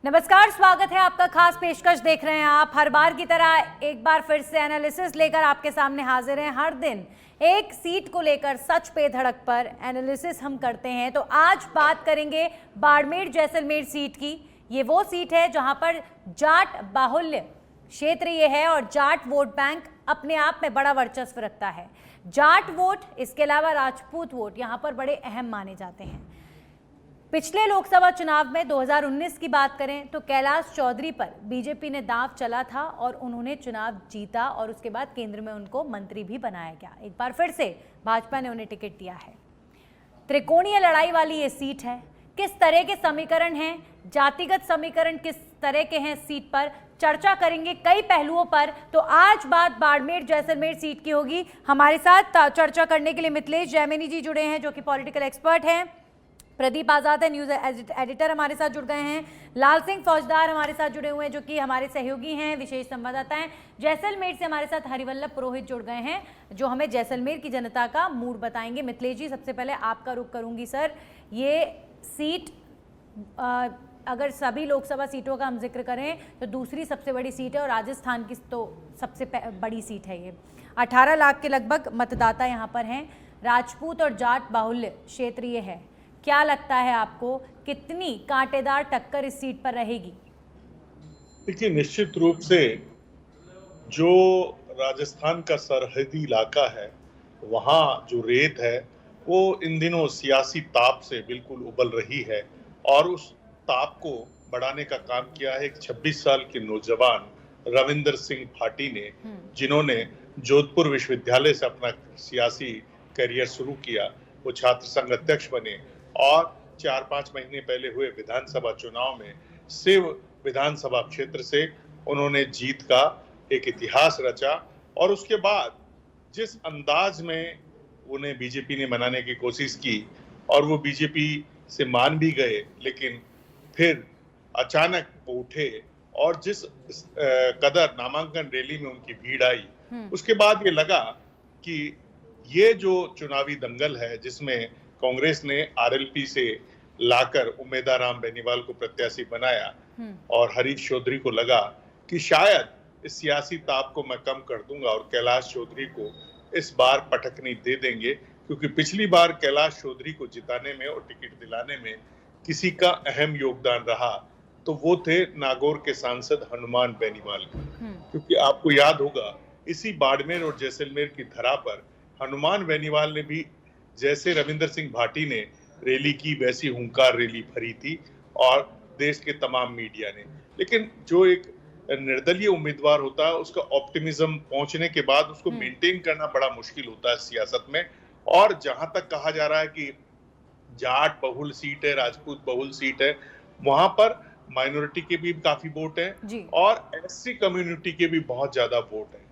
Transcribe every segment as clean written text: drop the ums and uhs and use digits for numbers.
नमस्कार, स्वागत है आपका। खास पेशकश देख रहे हैं आप। हर बार की तरह एक बार फिर से एनालिसिस लेकर आपके सामने हाजिर हैं। हर दिन एक सीट को लेकर सच पे धड़क पर एनालिसिस हम करते हैं। तो आज बात करेंगे बाड़मेर जैसलमेर सीट की। ये वो सीट है जहां पर जाट बाहुल्य क्षेत्र ये है और जाट वोट बैंक अपने आप में बड़ा वर्चस्व रखता है। जाट वोट, इसके अलावा राजपूत वोट यहाँ पर बड़े अहम माने जाते हैं। पिछले लोकसभा चुनाव में 2019 की बात करें तो कैलाश चौधरी पर बीजेपी ने दांव चला था और उन्होंने चुनाव जीता और उसके बाद केंद्र में उनको मंत्री भी बनाया गया। एक बार फिर से भाजपा ने उन्हें टिकट दिया है। त्रिकोणीय लड़ाई वाली ये सीट है। किस तरह के समीकरण हैं, जातिगत समीकरण किस तरह के हैं, सीट पर चर्चा करेंगे कई पहलुओं पर। तो आज बात बाड़मेर जैसलमेर सीट की होगी। हमारे साथ चर्चा करने के लिए मिथिलेश जैमिनी जी जुड़े हैं जो कि पॉलिटिकल एक्सपर्ट हैं। प्रदीप आजाद है, न्यूज़ एडिटर, हमारे साथ जुड़ गए हैं। लाल सिंह फौजदार हमारे साथ जुड़े हुए हैं जो कि हमारे सहयोगी हैं, विशेष संवाददाता हैं। जैसलमेर से हमारे साथ हरिवल्लभ पुरोहित जुड़ गए हैं जो हमें जैसलमेर की जनता का मूड बताएंगे। मिथिलेश जी, सबसे पहले आपका रुख करूंगी। सर, ये सीट अगर सभी लोकसभा सीटों का हम जिक्र करें तो दूसरी सबसे बड़ी सीट है और राजस्थान की तो सबसे बड़ी सीट है। ये 18 लाख के लगभग मतदाता यहाँ पर हैं। राजपूत और जाट बाहुल्य क्षेत्र ये है। क्या लगता है आपको, कितनी कांटेदार टक्कर इस सीट पर रहेगी? देखिए, निश्चित रूप से जो राजस्थान का सरहदी इलाका है, वहाँ जो रेत है वो इन दिनों सियासी ताप से बिल्कुल उबल रही है और उस ताप को बढ़ाने का काम किया है एक 26 साल के नौजवान रविंदर सिंह भाटी ने, जिन्होंने जोधपुर विश्वविद्यालय से अपना सियासी करियर शुरू किया। वो छात्र संघ अध्यक्ष बने और 4-5 महीने पहले हुए विधानसभा चुनाव में सिव विधानसभा क्षेत्र से उन्होंने जीत का एक इतिहास रचा और उसके बाद जिस अंदाज में उन्हें बीजेपी ने मनाने की कोशिश की और वो बीजेपी से मान भी गए, लेकिन फिर अचानक वो उठे और जिस कदर नामांकन रैली में उनकी भीड़ आई, उसके बाद ये लगा कि ये जो चुनावी दंगल है जिसमें कांग्रेस ने आरएलपी से लाकर उमेदाराम बेनीवाल को प्रत्याशी बनाया और हरीश चौधरी को लगा कि शायद इस सियासी ताप को मैं कम कर दूंगा और कैलाश चौधरी को इस बार पटकनी दे देंगे, क्योंकि पिछली बार कैलाश चौधरी को जिताने में और टिकट दिलाने में किसी का अहम योगदान रहा तो वो थे नागौर के सांसद हनुमान बेनीवाल। क्योंकि आपको याद होगा, इसी बाड़मेर और जैसलमेर की धरा पर हनुमान बेनीवाल ने भी जैसे रविंदर सिंह भाटी ने रैली की वैसी हुंकार रैली भरी थी और देश के तमाम मीडिया ने। लेकिन जो एक निर्दलीय उम्मीदवार होता है उसका ऑप्टिमिज्म पहुंचने के बाद उसको मेंटेन करना बड़ा मुश्किल होता है सियासत में। और जहां तक कहा जा रहा है कि जाट बहुल सीट है, राजपूत बहुल सीट है, वहां पर माइनॉरिटी के भी काफी वोट है और एससी कम्युनिटी के भी बहुत ज्यादा वोट है।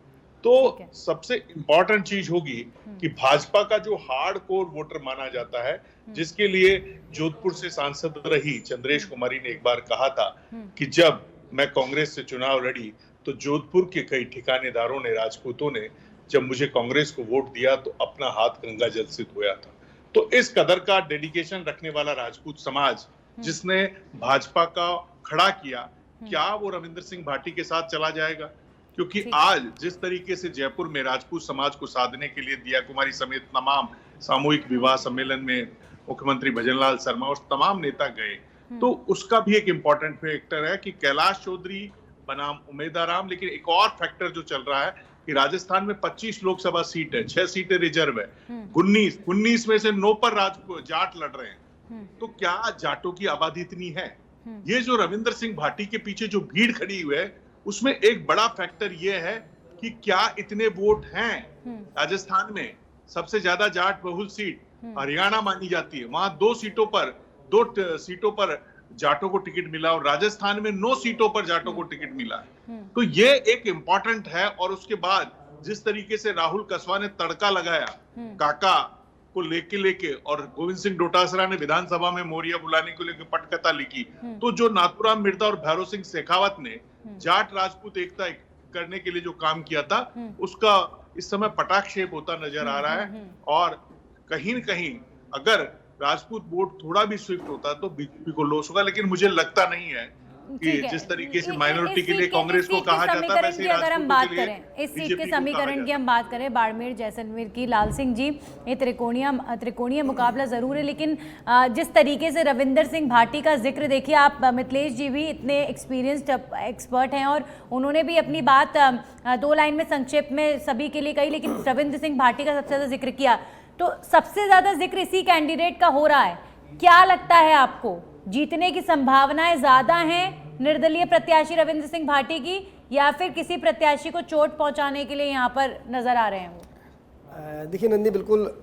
तो सबसे इंपॉर्टेंट चीज होगी कि भाजपा का जो हार्ड कोर वोटर माना जाता है, जिसके लिए जोधपुर से सांसद रही चंद्रेश कुमारी ने एक बार कहा था कि जब मैं कांग्रेस से चुनाव लड़ी तो जोधपुर के कई ठिकानेदारों ने, राजपूतों ने जब मुझे कांग्रेस को वोट दिया तो अपना हाथ गंगा जल से धोया था। तो इस कदर का डेडिकेशन रखने वाला राजपूत समाज जिसने भाजपा का खड़ा किया, क्या वो रविंदर सिंह भाटी के साथ चला जाएगा? क्योंकि आज जिस तरीके से जयपुर में राजपूत समाज को साधने के लिए दिया कुमारी समेत तमाम सामूहिक विवाह सम्मेलन में मुख्यमंत्री भजनलाल शर्मा और तमाम नेता गए, तो उसका भी एक इम्पोर्टेंट फैक्टर है कि कैलाश चौधरी बनाम उमेदाराम। लेकिन एक और फैक्टर जो चल रहा है कि राजस्थान में 25 लोकसभा सीट है, 6 सीटें रिजर्व है, 19 में से 9 पर जाट लड़ रहे हैं। तो क्या जाटों की आबादी इतनी है? ये जो रविंदर सिंह भाटी के पीछे जो भीड़ खड़ी हुई है उसमें एक बड़ा फैक्टर ये है कि क्या इतने वोट हैं। राजस्थान में सबसे ज्यादा जाट बहुल सीट हरियाणा मानी जाती है, वहां 2 सीटों पर जाटों को टिकट मिला और राजस्थान में 9 सीटों पर जाटों को टिकट मिला। तो ये एक इंपॉर्टेंट है। और उसके बाद जिस तरीके से राहुल कसवा ने तड़का लगाया काका को लेके और गोविंद सिंह डोटासरा ने विधानसभा में मोरिया बुलाने को लेकर पटकथा लिखी, तो जो नाथुराम मिर्जा और भैरव सिंह शेखावत ने जाट राजपूत एकता करने के लिए जो काम किया था, उसका इस समय पटाक्षेप होता नजर आ रहा है। और कहीं न कहीं अगर राजपूत वोट थोड़ा भी स्विफ्ट होता तो बीजेपी को लॉस होगा, लेकिन मुझे लगता नहीं है कि ठीक है। जिस तरीके से इ- माइनॉरिटी इस के लिए सीट कांग्रेस को इस सीट कहा के जाता है, समीकरण वैसे की ही अगर हम राजपूतों बात के लिए करें, इस सीट बीजेपी के को कहा समीकरण की जाता हम बात करें, बाड़मेर जैसलमेर की, लाल सिंह जी, ये त्रिकोणीय मुकाबला जरूर है, लेकिन जिस तरीके से रविंदर सिंह भाटी का जिक्र देखिए आप, मिथिलेश जी भी इतने एक्सपीरियंस्ड एक्सपर्ट हैं और उन्होंने भी अपनी बात 2 लाइन में संक्षेप में सभी के लिए कही, लेकिन रविंद्र सिंह भाटी का सबसे ज्यादा जिक्र किया। तो सबसे ज्यादा जिक्र इसी कैंडिडेट का हो रहा है। क्या लगता है आपको, जीतने की संभावनाएं ज्यादा हैं निर्दलीय प्रत्याशी रविंद्र सिंह भाटी की, या फिर किसी प्रत्याशी को चोट पहुंचाने के लिए यहाँ पर नजर आ रहे हैं वो? देखिए नंदी, बिल्कुल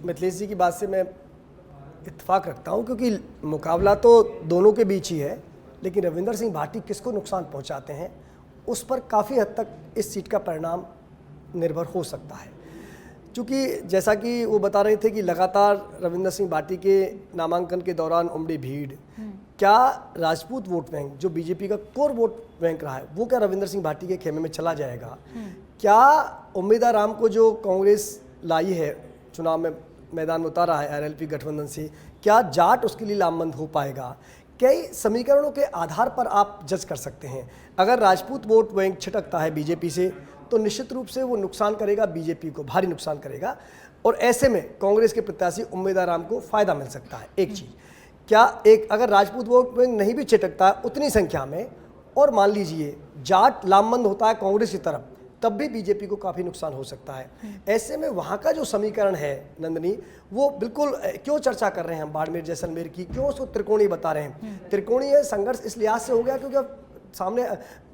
मिथिलेश जी की बात से मैं इत्तेफाक रखता हूँ, क्योंकि मुकाबला तो दोनों के बीच ही है, लेकिन रविंदर सिंह भाटी किसको नुकसान पहुँचाते हैं उस पर काफ़ी हद तक इस सीट का परिणाम निर्भर हो सकता है। क्योंकि जैसा कि वो बता रहे थे कि लगातार रविंदर सिंह भाटी के नामांकन के दौरान उमड़ी भीड़, क्या राजपूत वोट बैंक जो बीजेपी का कोर वोट बैंक रहा है वो क्या रविंदर सिंह भाटी के खेमे में चला जाएगा? क्या उम्मीदवार राम को जो कांग्रेस लाई है, चुनाव में मैदान में उतारा है आरएलपी गठबंधन से, क्या जाट उसके लिए लामबंद हो पाएगा? कई समीकरणों के आधार पर आप जज कर सकते हैं। अगर राजपूत वोट बैंक छिटकता है बीजेपी से तो निश्चित रूप से वो नुकसान करेगा, बीजेपी को भारी नुकसान करेगा, और ऐसे में कांग्रेस के प्रत्याशी उम्मीदवार राम को फायदा मिल सकता है। एक चीज, क्या अगर राजपूत वोट बैंक नहीं भी छिटकता है उतनी संख्या में, और मान लीजिए जाट लामबंद होता है कांग्रेस की तरफ, तब भी बीजेपी को काफ़ी नुकसान हो सकता है। ऐसे में वहाँ का जो समीकरण है नंदनी, वो बिल्कुल, क्यों चर्चा कर रहे हैं हम बाड़मेर जैसलमेर की, क्यों उसको त्रिकोणीय बता रहे हैं? त्रिकोणीय संघर्ष इस लिहाज से हो गया क्योंकि अब सामने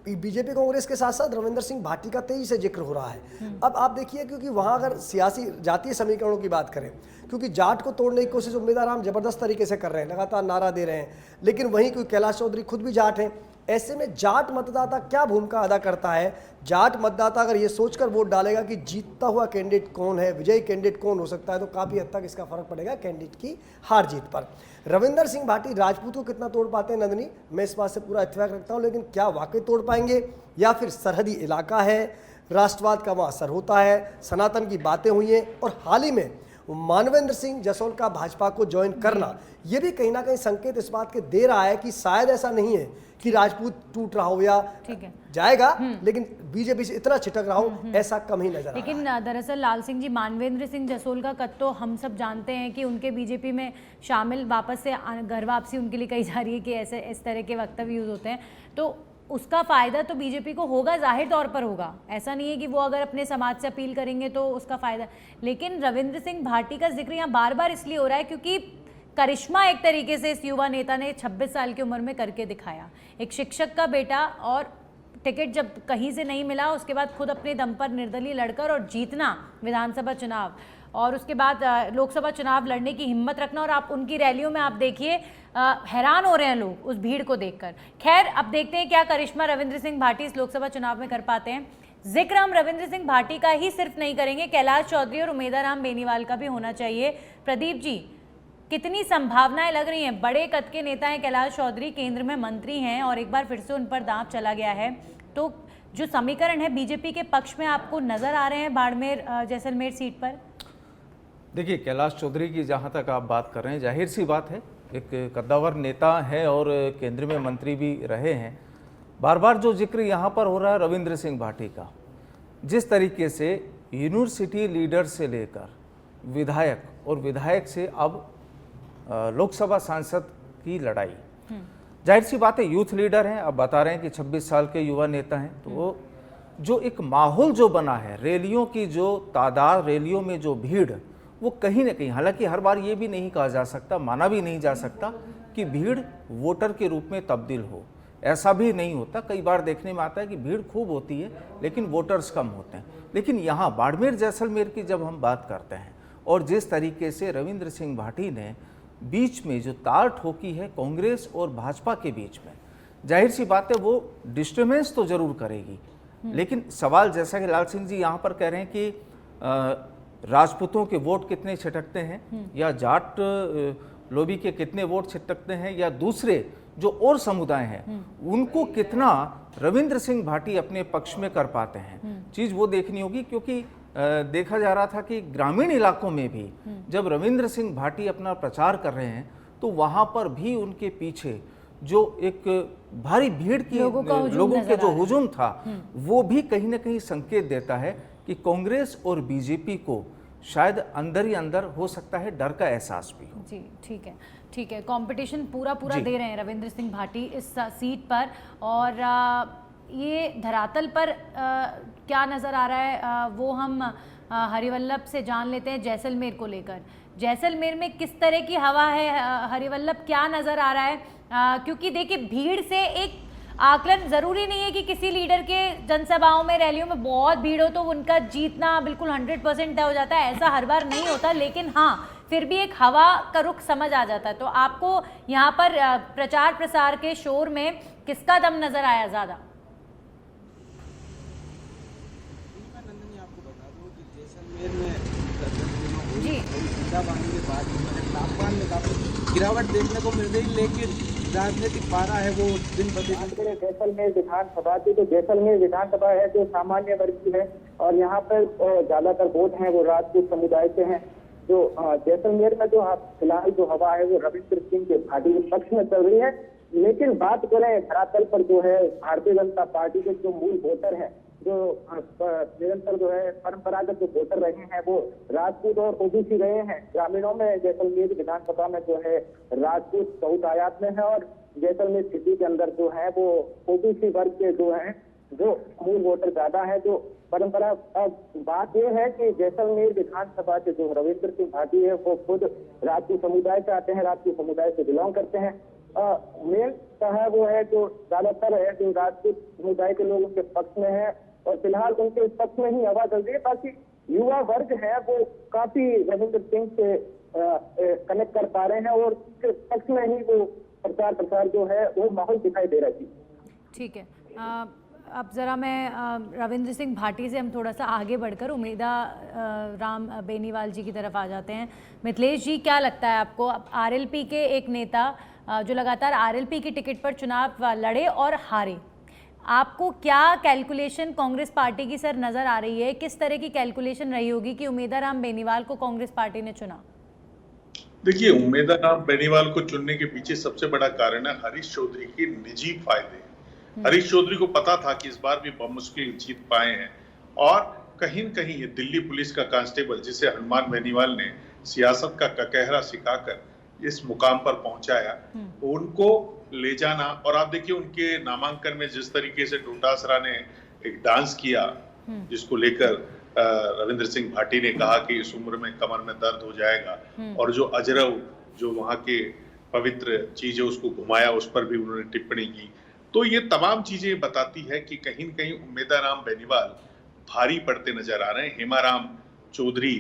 बीजेपी कांग्रेस के साथ साथ रविंदर सिंह भाटी का तेजी से जिक्र हो रहा है। अब आप देखिए, क्योंकि वहाँ अगर सियासी जातीय समीकरणों की बात करें, क्योंकि जाट को तोड़ने की कोशिश उम्मीदवार हम जबरदस्त तरीके से कर रहे हैं, लगातार नारा दे रहे हैं, लेकिन वहीं कोई कैलाश चौधरी खुद भी जाट हैं। ऐसे में जाट मतदाता क्या भूमिका अदा करता है? जाट मतदाता अगर ये सोचकर वोट डालेगा कि जीतता हुआ कैंडिडेट कौन है, विजयी कैंडिडेट कौन हो सकता है, तो काफ़ी हद तक इसका फर्क पड़ेगा कैंडिडेट की हार जीत पर। रविंदर सिंह भाटी राजपूत को कितना तोड़ पाते हैं नंदनी, मैं इस बात से पूरा इत्तेफाक रखता हूँ, लेकिन क्या वाकई तोड़ पाएंगे, या फिर सरहदी इलाका है, राष्ट्रवाद का वहाँ असर होता है, सनातन की बातें हुई हैं, और हाल ही में मानवेंद्र सिंह जसोल का भाजपा को ज्वाइन करना, ये भी कहीं ना कहीं संकेत इस बात के दे रहा है कि शायद ऐसा नहीं है कि राजपूत टूट रहा हो या ठीक है जाएगा, लेकिन बीजेपी से इतना छिटक रहा हो ऐसा कम ही नजर आ रहा है। लेकिन दरअसल लाल सिंह जी, मानवेंद्र सिंह जसोल का कद तो हम सब जानते हैं कि उनके बीजेपी में शामिल, वापस से घर वापसी उनके लिए कही जा रही है कि ऐसे इस तरह के वक्तव्य यूज होते हैं, तो उसका फायदा तो बीजेपी को होगा, जाहिर तौर पर होगा। ऐसा नहीं है कि वो अगर अपने समाज से अपील करेंगे तो उसका फायदा। लेकिन रविंद्र सिंह भाटी का जिक्र यहाँ बार बार इसलिए हो रहा है क्योंकि करिश्मा एक तरीके से इस युवा नेता ने 26 साल की उम्र में करके दिखाया। एक शिक्षक का बेटा, और टिकट जब कहीं से नहीं मिला उसके बाद खुद अपने दम पर निर्दलीय लड़कर और जीतना विधानसभा चुनाव, और उसके बाद लोकसभा चुनाव लड़ने की हिम्मत रखना, और आप उनकी रैलियों में आप देखिए हैरान हो रहे हैं लोग उस भीड़ को देखकर। खैर, अब देखते हैं क्या करिश्मा रविंद्र सिंह भाटी इस लोकसभा चुनाव में कर पाते हैं। जिक्र हम रविंद्र सिंह भाटी का ही सिर्फ नहीं करेंगे, कैलाश चौधरी और उम्मीदवार राम बेनीवाल का भी होना चाहिए। प्रदीप जी, कितनी संभावनाएं लग रही हैं? बड़े कद के नेता हैं कैलाश चौधरी, केंद्र में मंत्री हैं और एक बार फिर से उन पर दांव चला गया है, तो जो समीकरण है बीजेपी के पक्ष में आपको नजर आ रहे हैं बाड़मेर जैसलमेर सीट पर? देखिए, कैलाश चौधरी की जहाँ तक आप बात कर रहे हैं, जाहिर सी बात है, एक कद्दावर नेता है और केंद्र में मंत्री भी रहे हैं। बार बार जो जिक्र यहाँ पर हो रहा है रविंद्र सिंह भाटी का, जिस तरीके से यूनिवर्सिटी लीडर से लेकर विधायक और विधायक से अब लोकसभा सांसद की लड़ाई, जाहिर सी बात है यूथ लीडर हैं, अब बता रहे हैं कि 26 साल के युवा नेता हैं, तो जो एक माहौल जो बना है, रैलियों की जो तादाद, रैलियों में जो भीड़, वो कहीं ना कहीं, हालांकि हर बार ये भी नहीं कहा जा सकता, माना भी नहीं जा सकता कि भीड़ वोटर के रूप में तब्दील हो, ऐसा भी नहीं होता। कई बार देखने में आता है कि भीड़ खूब होती है लेकिन वोटर्स कम होते हैं। लेकिन यहाँ बाड़मेर जैसलमेर की जब हम बात करते हैं, और जिस तरीके से रविंद्र सिंह भाटी ने बीच में जो तार ठोकी है कांग्रेस और भाजपा के बीच में, जाहिर सी बात है वो डिस्टर्बेंस तो जरूर करेगी। लेकिन सवाल, जैसा कि लाल सिंह जी यहाँ पर कह रहे हैं कि राजपूतों के वोट कितने छिटकते हैं, या जाट लोबी के कितने वोट छिटकते हैं, या दूसरे जो और समुदाय हैं उनको कितना रविंद्र सिंह भाटी अपने पक्ष में कर पाते हैं, चीज़ वो देखनी होगी। क्योंकि देखा जा रहा था कि ग्रामीण इलाकों में भी जब रविंद्र सिंह भाटी अपना प्रचार कर रहे हैं तो वहाँ पर भी उनके पीछे जो एक भारी भीड़ की लोगों का हुजूम लोगों नजर के आ जो रहा है। हुजूम था वो भी कहीं ना कहीं संकेत देता है कि कांग्रेस और बीजेपी को शायद अंदर ही अंदर हो सकता है डर का एहसास भी हो। जी ठीक है कंपटीशन पूरा जी। दे रहे हैं रविंद्र सिंह भाटी इस सीट पर। और ये धरातल पर क्या नज़र आ रहा है वो हम हरिवल्लभ से जान लेते हैं जैसलमेर को लेकर। जैसलमेर में किस तरह की हवा है हरिवल्लभ, क्या नज़र आ रहा है? क्योंकि देखिए भीड़ से एक आकलन ज़रूरी नहीं है कि किसी लीडर के जनसभाओं में रैलियों में बहुत भीड़ हो तो उनका जीतना बिल्कुल 100% तय हो जाता है, ऐसा हर बार नहीं होता। लेकिन हाँ फिर भी एक हवा का रुख समझ आ जाता है। तो आपको यहाँ पर प्रचार प्रसार के शोर में किसका दम नज़र आया ज़्यादा? आपको बता दूं कि जैसलमेर में जी बूंदाबांदी के बाद तापमान में काफी गिरावट देखने को मिल रही, लेकिन राजनीतिक पारा है वो दिन ब दिन। जैसलमेर विधानसभा थी तो जैसलमेर विधानसभा है जो सामान्य वर्ग की है और यहाँ पर ज्यादातर वोट हैं वो राजपूत समुदाय से हैं। जो जैसलमेर में जो फिलहाल जो हवा है वो रविंद्र सिंह के भाटी के पक्ष में चल रही है। लेकिन बात करें धरातल पर जो है भारतीय जनता पार्टी के जो मूल वोटर हैं, जो निरंतर जो है परंपरागत जो वोटर रहे हैं वो राजपूत और ओबीसी रहे हैं। ग्रामीणों में जैसलमेर विधानसभा में जो है राजपूत बहुतायत में है और जैसलमेर सिटी के अंदर जो है वो ओबीसी वर्ग के जो है जो मूल वोटर ज्यादा है। जो परंपरा, अब बात यह है कि जैसलमेर विधानसभा के जो रविंद्र सिंह भाटी है वो खुद राजपूत समुदाय से आते हैं, राजपूत समुदाय से बिलोंग करते हैं। मेन है वो है जो ज्यादातर है जो राजपूत समुदाय के लोग उनके पक्ष में है और फिलहाल उनके पक्ष में ही हवा चल रही है। बाकी युवा वर्ग है वो काफी रविंद्र सिंह से कनेक्ट कर पा रहे हैं और उसके पक्ष में ही वो प्रचार प्रसार जो है वो माहौल दिखाई दे रहा है। ठीक है, अब ज़रा मैं रविंद्र सिंह भाटी से हम थोड़ा सा आगे बढ़कर उमेदा राम बेनीवाल जी की तरफ आ जाते हैं। मिथिलेश जी, क्या लगता है आपको, अब आरएलपी के एक नेता जो लगातार आरएलपी की टिकट पर चुनाव लड़े और हारे, आपको क्या कैलकुलेशन कांग्रेस पार्टी की सर नज़र आ रही है? किस तरह की कैलकुलेशन रही होगी कि उमेदा राम बेनीवाल को कांग्रेस पार्टी ने चुना? देखिए, उमेदा राम बेनीवाल को चुनने के पीछे सबसे बड़ा कारण है हरीश चौधरी के निजी फायदे। हरीश चौधरी को पता था कि इस बार भी बमुश्किल जीत पाए हैं और कहीं न कहीं ये दिल्ली पुलिस का कांस्टेबल जिसे हनुमान बेनीवाल ने सियासत का ककहरा सिखाकर इस मुकाम पर पहुंचाया, उनको ले जाना। और आप देखिए उनके नामांकन में जिस तरीके से डोटासरा ने एक डांस किया जिसको लेकर रविंद्र सिंह भाटी ने कहा कि इस उम्र में कमर में दर्द हो जाएगा, और जो अजरव जो वहां के पवित्र चीजें उसको घुमाया उस पर भी उन्होंने टिप्पणी की। तो ये तमाम चीजें बताती है कि कहीं न कहीं उमेदा राम बेनीवाल भारी पड़ते नजर आ रहे हैं। हेमाराम चौधरी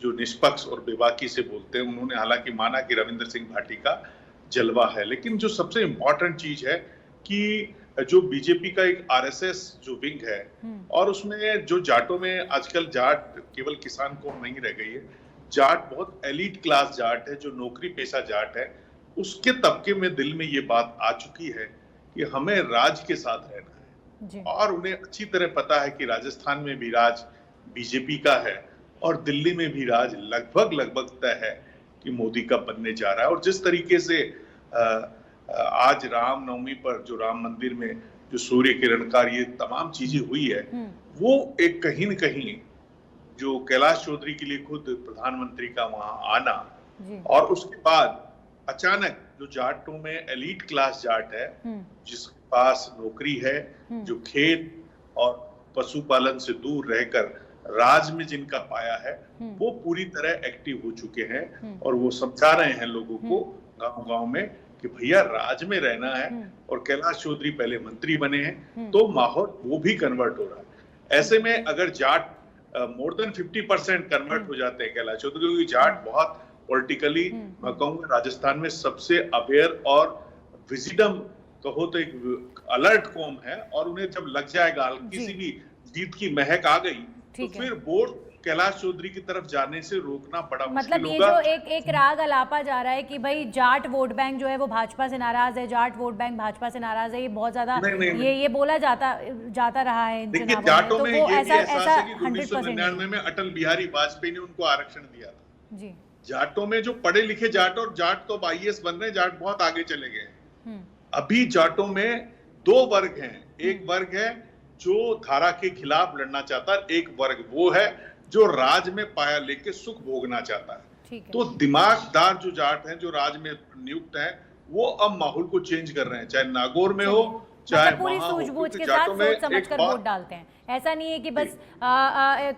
जो निष्पक्ष और बेबाकी से बोलते हैं, उन्होंने हालांकि माना कि रविंद्र सिंह भाटी का जलवा है, लेकिन जो सबसे इम्पोर्टेंट चीज है कि जो बीजेपी का एक आरएसएस जो विंग है और उसमें जो जाटों में आजकल जाट केवल किसान कौम नहीं रह गई है, जाट बहुत एलीट क्लास जाट है, जो नौकरी पेशा जाट है, उसके तबके में दिल में ये बात आ चुकी है कि हमें राज के साथ रहना है। और उन्हें अच्छी तरह पता है कि राजस्थान में भी राज बीजेपी का है और दिल्ली में भी राज लगभग तय है कि मोदी का बनने जा रहा है। और जिस तरीके से आज रामनवमी पर जो राम मंदिर में जो सूर्य किरणकार ये तमाम चीजें हुई है, वो एक कहीं न कहीं जो कैलाश चौधरी के लिए खुद प्रधानमंत्री का वहां आना और उसके बाद अचानक जो जाटों में एलीट क्लास जाट है जिसके पास नौकरी है, जो खेत और पशुपालन से दूर रहकर राज में जिनका पाया है, वो पूरी तरह एक्टिव हो चुके हैं और वो समझा रहे हैं लोगों को गांव-गांव में कि भैया राज में रहना है। और कैलाश चौधरी पहले मंत्री बने हैं तो माहौल वो भी कन्वर्ट हो रहा है। ऐसे में अगर जाट मोर देन 50% कन्वर्ट हो जाते हैं कैलाश चौधरी, क्योंकि जाट बहुत पॉलिटिकली मैं कहूँगा राजस्थान में सबसे अवेयर और विजिडम कहो तो एक अलर्ट कौम है, और उन्हें जब लग जाएगा किसी भी जीत की महक आ गई तो फिर वोट कैलाश चौधरी की तरफ जाने से रोकना बड़ा मतलब मुश्किल ये होगा। जो एक राग अलापा जा रहा है कि भाई जाट वोट बैंक जो है वो भाजपा से नाराज है, जाट वोट बैंक भाजपा से नाराज है, ये बहुत ज्यादा ये बोला जाता रहा है इन देखिए, चुनावों जाटों में। में तो वो ये भी एहसास है कि 100% 1999 में अटल बिहारी वाजपेयी ने उनको आरक्षण दिया था। जी जाटों में जो पढ़े लिखे जाट और जाट तो IAS बन रहे हैं, जाट बहुत आगे चले गए। अभी जाटों में दो वर्ग हैं। एक वर्ग है जो धारा के खिलाफ लड़ना चाहता है, एक वर्ग वो है जो राज में पाया लेके सुख भोगना चाहता है। तो दिमागदार जो जाट हैं, जो राज में नियुक्त हैं, वो अब माहौल को चेंज कर रहे हैं, चाहे नागौर में हो, चाहे मतलब पूरी वहां हो, सूझबूझ क्योंकि के साथ जाटों में सोच समझ एक कर बात- वोट डालते हैं। ऐसा नहीं है कि बस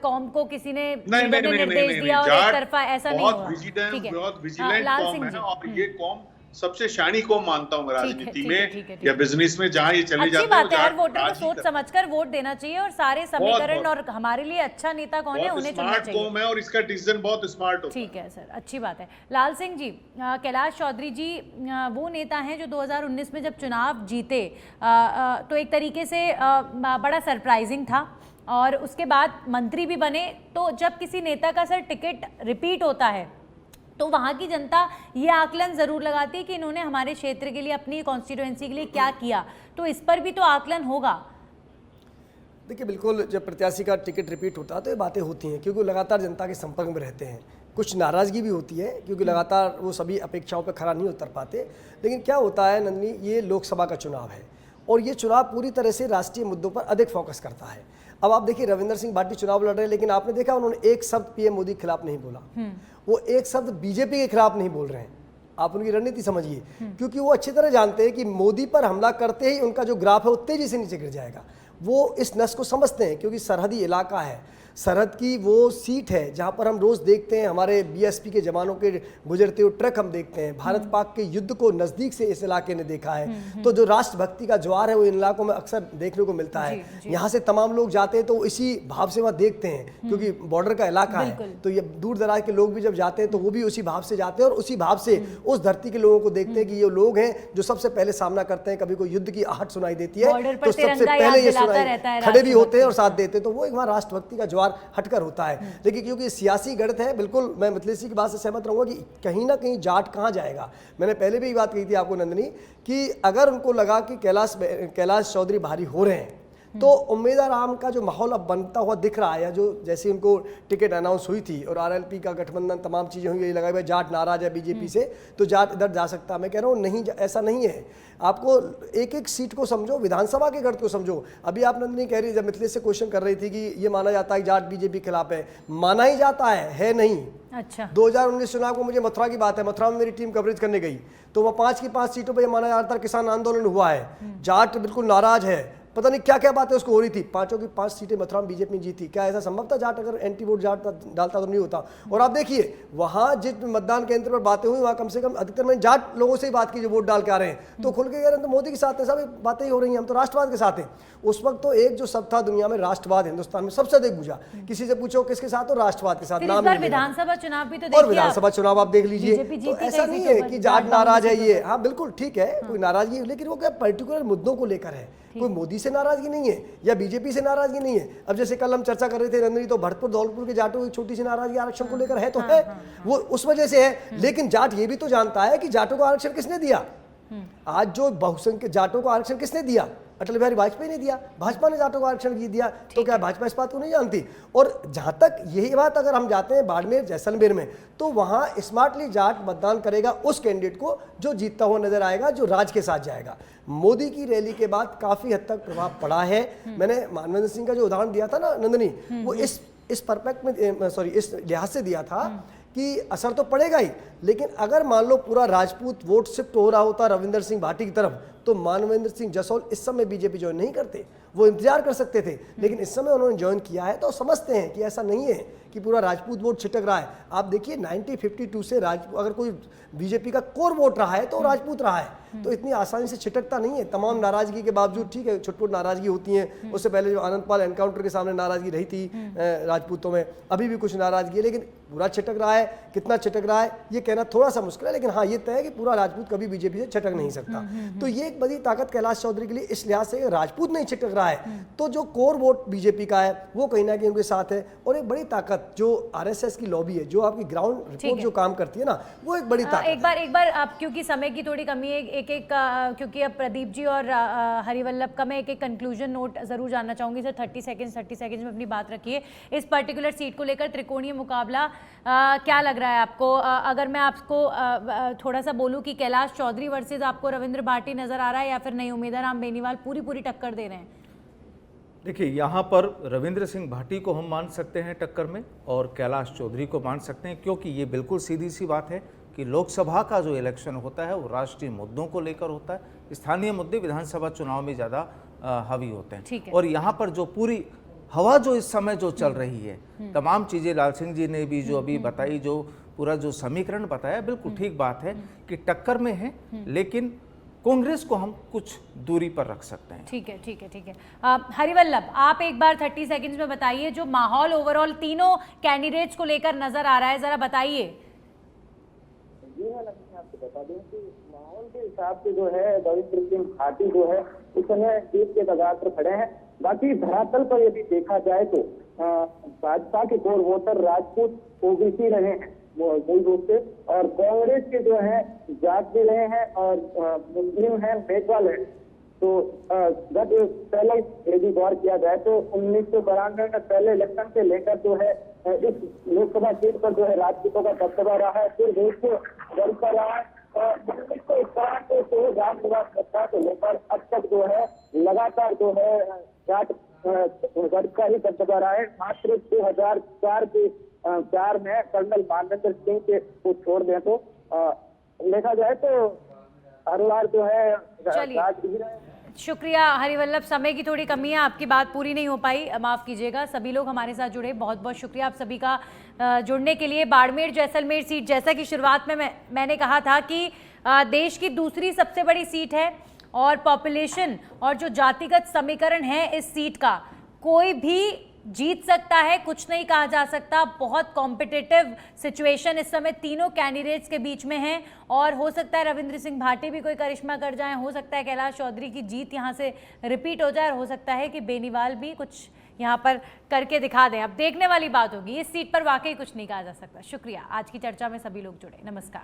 कौम को किसी ने नहीं, लीडर ने निर्देश दिया और एक तरफा, ऐसा नहीं होगा। ठीक है, बहुत विजिलेंट लाल कौम सिंह है जी, और ये कौम सबसे शानी कौम मानता हूँ मैं राजनीति ठीक में है। या बिजनेस में, जहां ये चले अच्छी जाते बात है, हर हैं वोटर को राज ही सोच करते हैं। समझकर वोट देना चाहिए और सारे समीकरण बहुत। और हमारे लिए अच्छा नेता कौन है बहुत उन्हें चुनना स्मार्ट चाहिए। कौम है और इसका डिसीजन बहुत स्मार्ट होता है। ठीक है सर, अच्छी बात है। लाल सिंह जी, कैलाश चौधरी जी वो नेता हैं जो 2019 में जब चुनाव जीते तो एक तरीके से बड़ा सरप्राइजिंग था और उसके बाद मंत्री भी बने। तो जब किसी नेता का सर टिकट रिपीट होता है तो वहाँ की जनता ये आकलन ज़रूर लगाती है कि इन्होंने हमारे क्षेत्र के लिए, अपनी कॉन्स्टिट्यूएंसी के लिए क्या किया, तो इस पर भी तो आकलन होगा। देखिए, बिल्कुल जब प्रत्याशी का टिकट रिपीट होता है तो ये बातें होती हैं, क्योंकि लगातार जनता के संपर्क में रहते हैं। कुछ नाराज़गी भी होती है क्योंकि लगातार वो सभी अपेक्षाओं पर खरा नहीं उतर पाते। लेकिन क्या होता है नंदिनी, ये लोकसभा का चुनाव है और ये चुनाव पूरी तरह से राष्ट्रीय मुद्दों पर अधिक फोकस करता है। अब आप देखिए, रविंद्र सिंह भाटी चुनाव लड़ रहे हैं, लेकिन आपने देखा उन्होंने एक शब्द पीएम मोदी के खिलाफ नहीं बोला, वो एक शब्द बीजेपी के खिलाफ नहीं बोल रहे हैं। आप उनकी रणनीति समझिए, क्योंकि वो अच्छी तरह जानते हैं कि मोदी पर हमला करते ही उनका जो ग्राफ है वो तेजी से नीचे गिर जाएगा। वो इस नस को समझते हैं, क्योंकि सरहदी इलाका है, सरहद की वो सीट है जहां पर हम रोज देखते हैं हमारे बीएसपी के जवानों के गुजरते हुए ट्रक हम देखते हैं। भारत पाक के युद्ध को नजदीक से इस इलाके ने देखा है। तो जो राष्ट्रभक्ति का ज्वार है वो इन इलाकों में अक्सर देखने को मिलता है। यहाँ से तमाम लोग जाते हैं तो इसी भाव से वहाँ देखते हैं, क्योंकि बॉर्डर का इलाका है। तो ये दूर दराज के लोग भी जब जाते हैं तो वो भी उसी भाव से जाते हैं और उसी भाव से उस धरती के लोगों को देखते हैं कि ये लोग हैं जो सबसे पहले सामना करते हैं। कभी कोई युद्ध की आहट सुनाई देती है तो सबसे पहले ये सुनाई, खड़े भी होते हैं और साथ देते हैं। तो वो एक वहाँ राष्ट्रभक्ति का ज्वार हटकर होता है। लेकिन क्योंकि सियासी गणित है, बिल्कुल मैं मिथिलेश की बात से सहमत रहूंगा कि कहीं ना कहीं जाट कहाँ जाएगा। मैंने पहले भी ये बात कही थी आपको नंदिनी कि अगर उनको लगा कि कैलाश चौधरी भारी हो रहे हैं तो उम्मीदवार का जो माहौल अब बनता हुआ दिख रहा है, या जो जैसे उनको टिकट अनाउंस हुई थी और आरएलपी का गठबंधन तमाम चीज़ें हुई, लगा भाई जाट नाराज है बीजेपी से तो जाट इधर जा सकता है। मैं कह रहा हूँ नहीं, ऐसा नहीं है। आपको एक एक सीट को समझो, विधानसभा के गढ़ को समझो। अभी आप नंदिनी कह रही, जब मिथिलेश से क्वेश्चन कर रही थी कि ये माना जाता है कि जाट बीजेपी के खिलाफ है, माना ही जाता है नहीं। अच्छा, 2019 चुनाव को मुझे मथुरा की बात है, मथुरा में मेरी टीम कवरेज करने गई तो वह 5 की 5 सीटों पर यह माना जाता है किसान आंदोलन हुआ है, जाट बिल्कुल नाराज है, पता नहीं क्या क्या बातें उसको हो रही थी। 5 की 5 सीटें मथुरा में बीजेपी जीती। क्या ऐसा संभव था? जाट अगर एंटी वोट जाट डालता तो नहीं होता। और आप देखिए वहां जिस मतदान केंद्र पर बातें हुई वहां कम से कम अधिकतर मैंने जाट लोगों से ही बात की जो वोट डाल के आ रहे हैं, तो खुल के कह रहे हैं तो मोदी के साथ है, सब बातें ही हो रही हैं, हम तो राष्ट्रवाद के साथ हैं। उस वक्त तो एक जो शब्द था दुनिया में, राष्ट्रवाद, हिंदुस्तान में सबसे अधिक बुझा। किसी से पूछो किसके साथ, तो राष्ट्रवाद के साथ नाम नहीं। विधानसभा चुनाव भी तो और देखिए, विधानसभा चुनाव आप देख लीजिए, तो ऐसा नहीं है कि जाट नाराज है ये। हाँ बिल्कुल ठीक है, कोई नाराजगी, लेकिन वो क्या पर्टिकुलर मुद्दों को लेकर है। कोई मोदी से नाराजगी नहीं है या बीजेपी से नाराजगी नहीं है। अब जैसे कल हम चर्चा कर रहे थे रंजनी, तो भरतपुर धौलपुर के जाटों की छोटी सी नाराजगी आरक्षण को लेकर है, तो है वो उस वजह से है। लेकिन जाट ये भी तो जानता है कि जाटों को आरक्षण किसने दिया। आज जो बहुसंख्यक जाटों को आरक्षण किसने दिया? अटल बिहारी वाजपेयी ने दिया, भाजपा ने जाटों को आरक्षण दिया। तो क्या भाजपा इस बात को नहीं जानती? और जहां तक यही बात अगर हम जाते हैं बाड़मेर जैसलमेर में, तो वहां स्मार्टली जाट मतदान करेगा उस कैंडिडेट को जो जीतता हुआ नजर आएगा, जो राज के साथ जाएगा। मोदी की रैली के बाद काफी हद तक प्रभाव पड़ा है। मैंने मानवेंद्र सिंह का जो उदाहरण दिया था ना नंदनी, वो इस परपेक्ट में इस लिहाज से दिया था कि असर तो पड़ेगा ही, लेकिन अगर मान लो पूरा राजपूत वोट शिफ्ट हो रहा होता रविंदर सिंह भाटी की तरफ, तो मानवेंद्र सिंह जसोल इस समय बीजेपी ज्वाइन नहीं करते, वो इंतजार कर सकते थे। लेकिन इस समय उन्होंने ज्वाइन किया है, तो समझते हैं कि ऐसा नहीं है कि पूरा राजपूत वोट छिटक रहा है। आप देखिए 1952 से अगर कोई बीजेपी का कोर वोट रहा है तो राजपूत रहा है, तो इतनी आसानी से छिटकता नहीं है। तमाम नाराजगी के बावजूद, ठीक है छुटपुट नाराजगी होती है, उससे पहले जो आनंदपाल एनकाउंटर के सामने नाराजगी रही थी राजपूतों में, अभी भी कुछ नाराजगी है, लेकिन पूरा छिटक रहा है। कितना छिटक रहा है ये कहना थोड़ा सा मुश्किल है, लेकिन हाँ ये तय है कि पूरा राजपूत कभी बीजेपी से छिटक नहीं सकता। तो ये एक बड़ी ताकत कैलाश चौधरी के लिए इस लिहाज से राजपूत नहीं छिटक रहा है, तो जो कोर वोट बीजेपी का है वो कहीं ना कहीं उनके साथ है। और एक बड़ी ताकत जो आरएसएस की लॉबी है, जो आपकी ग्राउंड रिपोर्ट जो काम करती है ना, वो एक बड़ी ताकत। एक बार आप, क्योंकि समय की थोड़ी कमी है, क्योंकि अब प्रदीप जी और हरिवल्लभ का मैं एक कंक्लूजन नोट जरूर जानना चाहूंगी सर। 30 सेकंड्स में अपनी बात रखिए इस पर्टिकुलर सीट को लेकर। त्रिकोणीय मुकाबला क्या लग रहा है आपको? अगर मैं आपको थोड़ा सा बोलूं कि कैलाश चौधरी वर्सेस आपको रविंद्र भाटी नजर आ रहा है या फिर नई उम्मीदवार राम बेनीवाल पूरी टक्कर दे रहे हैं? देखिए, यहाँ पर रविंद्र सिंह भाटी को हम मान सकते हैं टक्कर में और कैलाश चौधरी को मान सकते हैं, क्योंकि ये बिल्कुल सीधी सी बात है कि लोकसभा का जो इलेक्शन होता है वो राष्ट्रीय मुद्दों को लेकर होता है। स्थानीय मुद्दे विधानसभा चुनाव में ज़्यादा हावी होते हैं। और यहाँ पर जो पूरी हवा जो इस समय जो चल रही है, तमाम चीज़ें लाल सिंह जी ने भी जो अभी बताई, जो पूरा जो समीकरण बताया, बिल्कुल ठीक बात है कि टक्कर में है, लेकिन कांग्रेस को हम कुछ दूरी पर रख सकते हैं। ठीक है। हरिवल्लभ, आप एक बार 30 सेकंड्स में बताइए जो माहौल ओवरऑल तीनों कैंडिडेट्स को लेकर नजर आ रहा है, जरा बताइए। जी मैं आपको बता दूं कि माहौल के हिसाब से जो है रविंद्र सिंह भाटी जो है इस समय जीत के कगार पर खड़े हैं। बाकी धरातल पर यदि देखा जाए तो भाजपा के कोर वोटर राजपूत ओबीसी रहे हैं मूल रूप से, और कांग्रेस के जो है जाट भी रहे हैं और मुस्लिम है, मेघवाल है। तो जब पहले यदि गौर किया जाए तो 1992 में पहले इलेक्शन से लेकर जो है इस लोकसभा सीट पर जो है राजपूतों का दबदबा रहा है, फिर देश को बढ़ता रहा है और 1991 से विधानसभा सत्ता को लेकर अब तक जो है लगातार जो है जाट वर्ग का ही दबदबा रहा है। मात्र 2004 के 4 में कर्नल मानवेंद्र सिंह के को छोड़ दें तो देखा जाए तो हर बार जो है। शुक्रिया हरिवल्लभ, समय की थोड़ी कमी है, आपकी बात पूरी नहीं हो पाई, माफ कीजिएगा। सभी लोग हमारे साथ जुड़े, बहुत बहुत शुक्रिया आप सभी का जुड़ने के लिए। बाड़मेर जैसलमेर सीट, जैसा कि शुरुआत में मैंने कहा था कि देश की दूसरी सबसे बड़ी सीट है और पॉपुलेशन और जो जातिगत समीकरण है इस सीट का, कोई भी जीत सकता है, कुछ नहीं कहा जा सकता। बहुत कॉम्पिटिटिव सिचुएशन इस समय तीनों कैंडिडेट्स के बीच में है और हो सकता है रविंद्र सिंह भाटी भी कोई करिश्मा कर जाए, हो सकता है कैलाश चौधरी की जीत यहां से रिपीट हो जाए और हो सकता है कि बेनीवाल भी कुछ यहां पर करके दिखा दें। अब देखने वाली बात होगी, इस सीट पर वाकई कुछ नहीं कहा जा सकता। शुक्रिया, आज की चर्चा में सभी लोग जुड़े, नमस्कार।